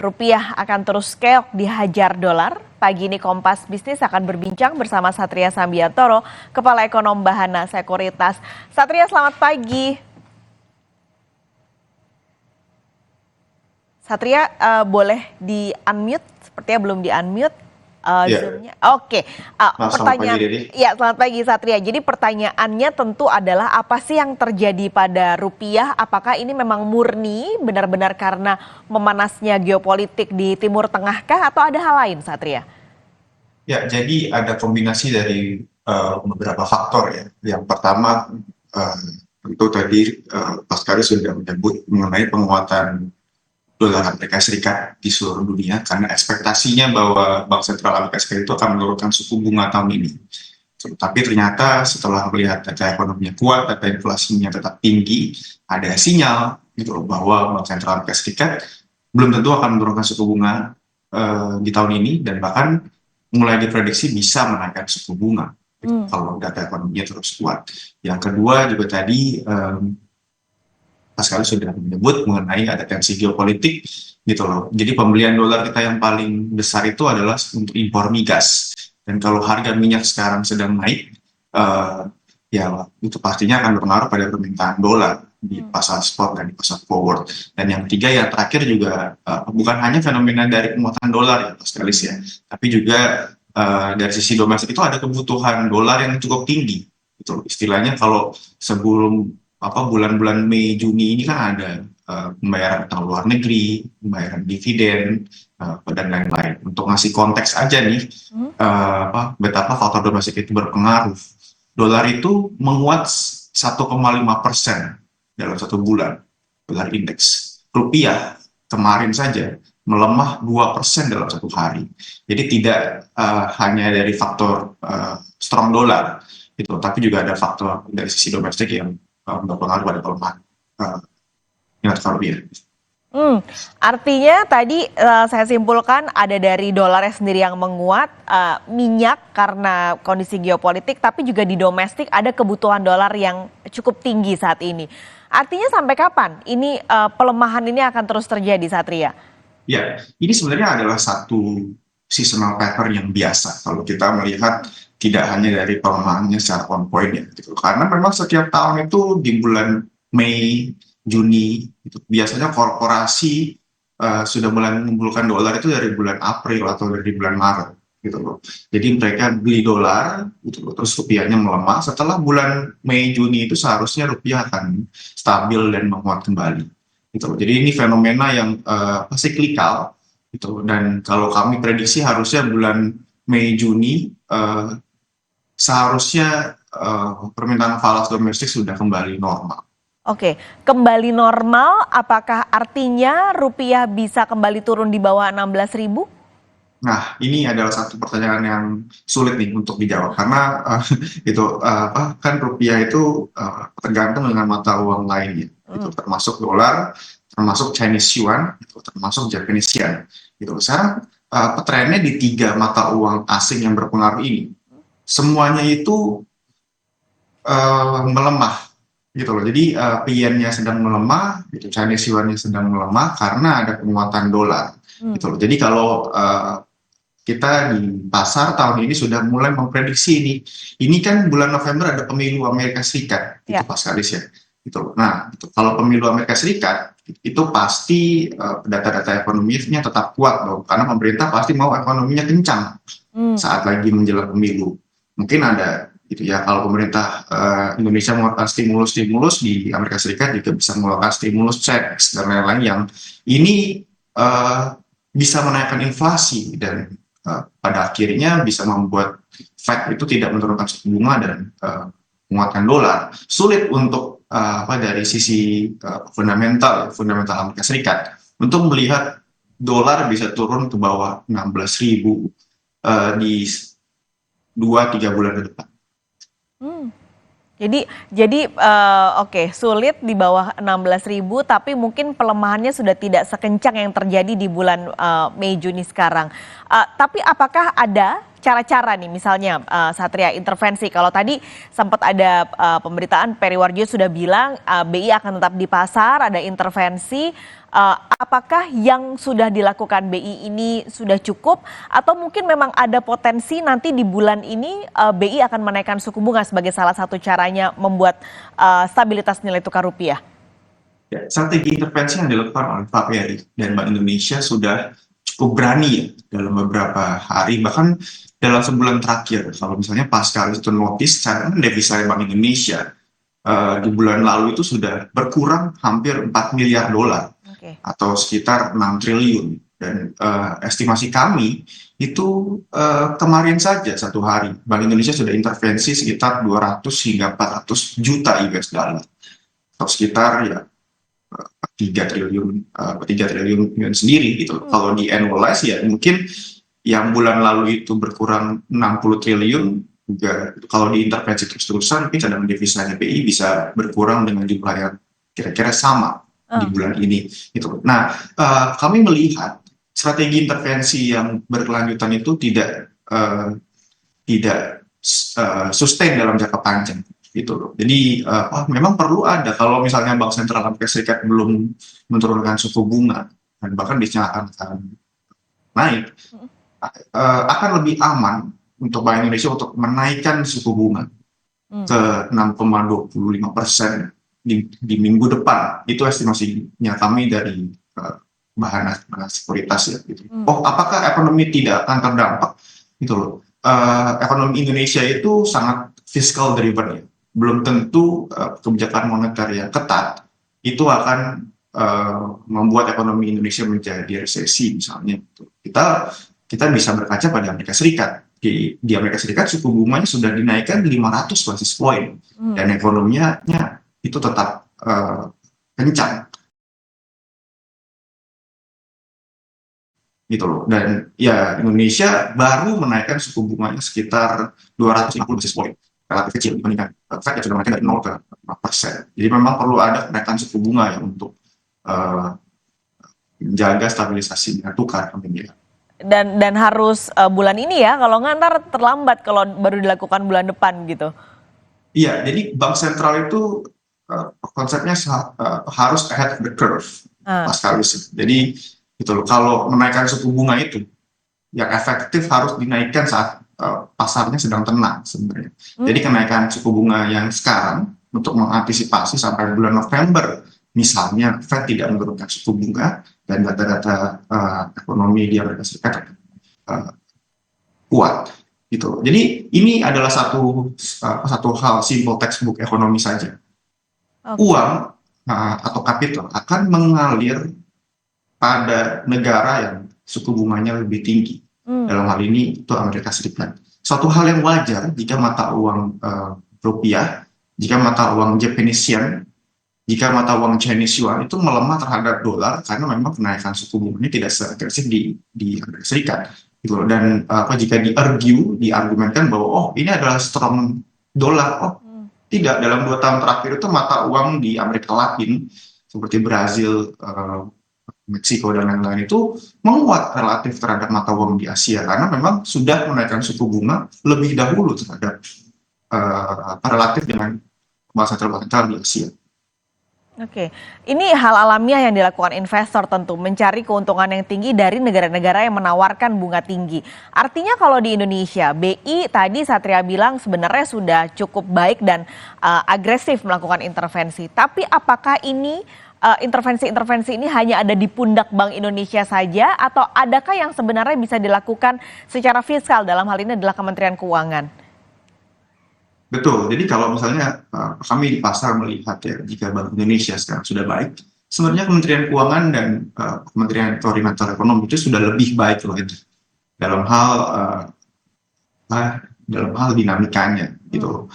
rupiah akan terus keok dihajar dolar? Pagi ini Kompas Bisnis akan berbincang bersama Satria Sambiantoro, Kepala Ekonom Bahana Sekuritas. Satria, selamat pagi. Satria, boleh di-unmute? Sepertinya belum di-unmute. Zoom-nya. Oke. Pertanyaan. Selamat pagi, Ya, selamat pagi Satria. Jadi pertanyaannya tentu adalah apa sih yang terjadi pada rupiah? Apakah ini memang murni benar-benar karena memanasnya geopolitik di Timur Tengah kah atau ada hal lain, Satria? Ya, jadi ada kombinasi dari beberapa faktor ya. Yang pertama, tentu tadi Pascalis sudah menyebut mengenai penguatan dolar Amerika Serikat di seluruh dunia karena ekspektasinya bahwa Bank Sentral Amerika Serikat itu akan menurunkan suku bunga tahun ini. Tapi ternyata setelah melihat data ekonominya kuat, data inflasinya tetap tinggi, ada sinyal gitu loh bahwa Bank Sentral Amerika Serikat belum tentu akan menurunkan suku bunga di tahun ini dan bahkan mulai diprediksi bisa menaikkan suku bunga kalau data ekonominya terus kuat. Yang kedua juga tadi Pascalis sudah menyebut mengenai ada tensi geopolitik gitu loh. Jadi pembelian dolar kita yang paling besar itu adalah untuk impor migas. Dan kalau harga minyak sekarang sedang naik, ya itu pastinya akan berpengaruh pada permintaan dolar di pasar spot dan di pasar forward. Dan yang ketiga yang terakhir juga bukan hanya fenomena dari penguatan dolar ya Pascalis ya, tapi juga dari sisi domestik itu ada kebutuhan dolar yang cukup tinggi. Gitu. Istilahnya kalau sebelum bulan-bulan Mei Juni ini kan ada pembayaran utang luar negeri, pembayaran dividen dan lain-lain. Untuk ngasih konteks aja nih, betapa faktor domestik itu berpengaruh. Dolar itu menguat 1,5% dalam satu bulan, dolar indeks. Rupiah kemarin saja melemah 2% dalam satu hari. Jadi tidak hanya dari faktor strong dolar, gitu, tapi juga ada faktor dari sisi domestik yang berpengaruh pada pelemahan nilai tukar rupiah. Artinya tadi saya simpulkan ada dari dolarnya sendiri yang menguat, minyak karena kondisi geopolitik, tapi juga di domestik ada kebutuhan dolar yang cukup tinggi saat ini. Artinya sampai kapan ini pelemahan ini akan terus terjadi, Satria? Ya, ini sebenarnya adalah satu seasonal pattern yang biasa kalau kita melihat tidak hanya dari pelemahannya secara on point ya, gitu. Karena memang setiap tahun itu di bulan Mei, Juni, gitu, biasanya korporasi sudah mulai mengumpulkan dolar itu dari bulan April atau dari bulan Maret, gitu loh. Jadi mereka beli dolar, gitu loh, terus rupiahnya melemah. Setelah bulan Mei, Juni itu seharusnya rupiah akan stabil dan menguat kembali, gitu loh. Jadi ini fenomena yang siklikal, gitu. Dan kalau kami prediksi harusnya bulan Mei, Juni seharusnya permintaan falas domestik sudah kembali normal. Oke, kembali normal apakah artinya rupiah bisa kembali turun di bawah 16.000? Nah, ini adalah satu pertanyaan yang sulit nih untuk dijawab karena kan rupiah itu tergantung dengan mata uang lainnya, itu termasuk dolar, termasuk Chinese yuan, termasuk Japanese yen. Gitu. Sekarang trennya di tiga mata uang asing yang berpengaruh ini, semuanya itu melemah, gitu loh. Jadi yen-nya sedang melemah, gitu, Chinese yuan-nya sedang melemah karena ada penguatan dolar, gitu loh. Jadi kalau kita di pasar tahun ini sudah mulai memprediksi ini kan bulan November ada pemilu Amerika Serikat, itu Pascalis ya, gitu. Nah, gitu. Kalau pemilu Amerika Serikat itu pasti data-data ekonominya tetap kuat dong, karena pemerintah pasti mau ekonominya kencang saat lagi menjelang pemilu. Mungkin ada gitu ya, kalau pemerintah Indonesia melakukan stimulus di Amerika Serikat juga bisa melakukan stimulus checks dan lain-lain yang ini bisa menaikkan inflasi dan pada akhirnya bisa membuat Fed itu tidak menurunkan suku bunga dan menguatkan dolar. Sulit untuk dari sisi fundamental Amerika Serikat untuk melihat dolar bisa turun ke bawah 16.000 di 2-3 bulan ke depan. Jadi oke, sulit di bawah 16.000, tapi mungkin pelemahannya sudah tidak sekencang yang terjadi di bulan Mei Juni sekarang. Tapi apakah ada cara-cara nih misalnya Satria intervensi? Kalau tadi sempat ada pemberitaan Peri Warjio sudah bilang BI akan tetap di pasar, ada intervensi. Apakah yang sudah dilakukan BI ini sudah cukup atau mungkin memang ada potensi nanti di bulan ini BI akan menaikkan suku bunga sebagai salah satu caranya membuat stabilitas nilai tukar rupiah? Ya, strategi intervensi yang dilakukan oleh Pak Peri dan Bank Indonesia sudah cukup berani ya dalam beberapa hari, bahkan dalam sebulan terakhir. Kalau misalnya pasca itu notice, cadangan devisa Bank Indonesia di bulan lalu itu sudah berkurang hampir 4 miliar dolar atau sekitar 6 triliun. Dan estimasi kami itu kemarin saja satu hari Bank Indonesia sudah intervensi sekitar 200 hingga 400 juta US dollar atau sekitar ya 3 triliun yuan sendiri gitu. Kalau di annualize ya mungkin yang bulan lalu itu berkurang 60 triliun juga, kalau diintervensi terus-terusan mungkin cadangan devisanya BI bisa berkurang dengan jumlah yang kira-kira sama di bulan ini gitu. Nah, kami melihat strategi intervensi yang berkelanjutan itu tidak sustain dalam jangka panjang gitu loh. Jadi memang perlu ada, kalau misalnya Bank Sentral Amerika Serikat belum menurunkan suku bunga dan bahkan akan naik, akan lebih aman untuk Bank Indonesia untuk menaikkan suku bunga ke 6,25% di minggu depan. Itu estimasinya kami dari bahan sekuritas ya gitu. Apakah ekonomi tidak akan terdampak gitu loh. Ekonomi Indonesia itu sangat fiscal driven ya. Belum tentu kebijakan moneter yang ketat itu akan membuat ekonomi Indonesia menjadi resesi misalnya. Kita bisa berkaca pada Amerika Serikat. Di Amerika Serikat suku bunganya sudah dinaikkan 500 basis point dan ekonominya itu tetap kencang gitu loh. Dan ya Indonesia baru menaikkan suku bunganya sekitar 250 basis point, relatif kecil dibandingkan Fed yang sudah menaikkan dari 0 ke 5%. Jadi memang perlu ada kenaikan suku bunga ya untuk menjaga stabilisasi nilai tukar. Dan harus bulan ini ya, kalau nggak ntar terlambat kalau baru dilakukan bulan depan gitu. Iya, jadi bank sentral itu konsepnya harus ahead of the curve, Mas Karlis. Jadi gitu loh, kalau menaikkan suku bunga itu yang efektif harus dinaikkan saat pasarnya sedang tenang sebenarnya. Jadi kenaikan suku bunga yang sekarang untuk mengantisipasi sampai bulan November, misalnya Fed tidak menurunkan suku bunga dan data-data ekonomi di Amerika Serikat kuat gitu. Jadi ini adalah satu hal simple textbook ekonomi saja. Uang atau kapital akan mengalir pada negara yang suku bunganya lebih tinggi. Dalam hal ini itu Amerika Serikat. Suatu hal yang wajar jika mata uang rupiah, jika mata uang Japanese yen, jika mata uang Chinese yuan itu melemah terhadap dolar karena memang kenaikan suku bunganya tidak seagresif di Amerika Serikat. Gitu loh. Dan jika diargumenkan bahwa ini adalah strong dolar, tidak, dalam 2 tahun terakhir itu mata uang di Amerika Latin seperti Brazil, Meksiko dan lain-lain itu menguat relatif terhadap mata uang di Asia karena memang sudah menaikkan suku bunga lebih dahulu terhadap relatif dengan bank sentral di Asia. Oke, ini hal alamiah yang dilakukan investor tentu, mencari keuntungan yang tinggi dari negara-negara yang menawarkan bunga tinggi. Artinya kalau di Indonesia, BI tadi Satria bilang sebenarnya sudah cukup baik dan agresif melakukan intervensi. Tapi apakah ini intervensi-intervensi ini hanya ada di pundak Bank Indonesia saja atau adakah yang sebenarnya bisa dilakukan secara fiskal, dalam hal ini adalah Kementerian Keuangan? Betul, jadi kalau misalnya kami di pasar melihat ya, jika Bank Indonesia sekarang sudah baik, sebenarnya Kementerian Keuangan dan Kementerian Koordinator Ekonomi itu sudah lebih baik loh itu dalam hal dinamikanya gitu,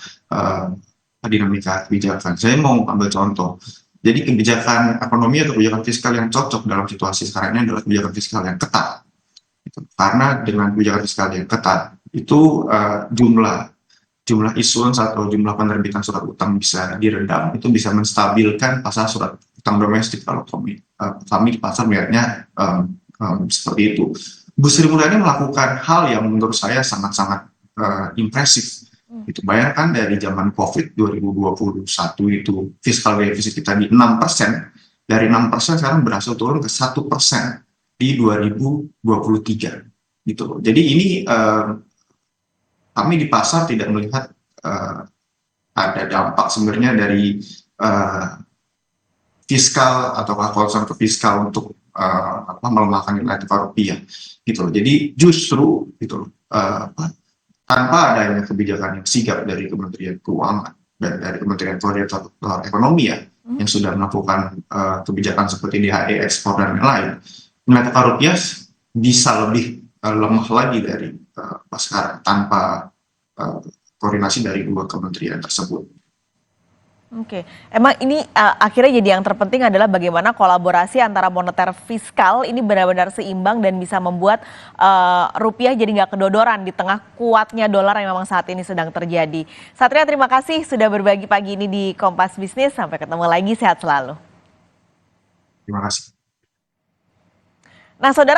dinamika kebijakan. Saya mau ambil contoh, jadi kebijakan ekonomi atau kebijakan fiskal yang cocok dalam situasi sekarang ini adalah kebijakan fiskal yang ketat, gitu. Karena dengan kebijakan fiskal yang ketat itu jumlah issuance atau jumlah penerbitan surat utang bisa diredam, itu bisa menstabilkan pasar surat utang domestik. Kalau kami di pasar melihatnya seperti itu. Bu Sri Mulyani melakukan hal yang menurut saya sangat-sangat impresif. Itu bayangkan dari zaman COVID 2021 itu fiskal defisit kita di 6%, dari 6% sekarang berhasil turun ke 1% di 2023 gitu loh. Jadi ini kami di pasar tidak melihat ada dampak sebenarnya dari fiskal atau concern ke fiskal untuk melemahkan nilai tukar rupiah gitu loh. Jadi justru gitu loh, tanpa adanya kebijakan yang sigap dari Kementerian Keuangan dan dari Kementerian Koordinator Ekonomi ya, yang sudah melakukan kebijakan seperti DHE ekspor dan lain-lain, nilai tukar rupiah bisa lebih lemah lagi dari sekarang tanpa koordinasi dari dua kementerian tersebut. Oke, emang ini akhirnya jadi yang terpenting adalah bagaimana kolaborasi antara moneter fiskal ini benar-benar seimbang dan bisa membuat rupiah jadi nggak kedodoran di tengah kuatnya dolar yang memang saat ini sedang terjadi. Satria, terima kasih sudah berbagi pagi ini di Kompas Bisnis. Sampai ketemu lagi, sehat selalu. Terima kasih. Nah, saudara.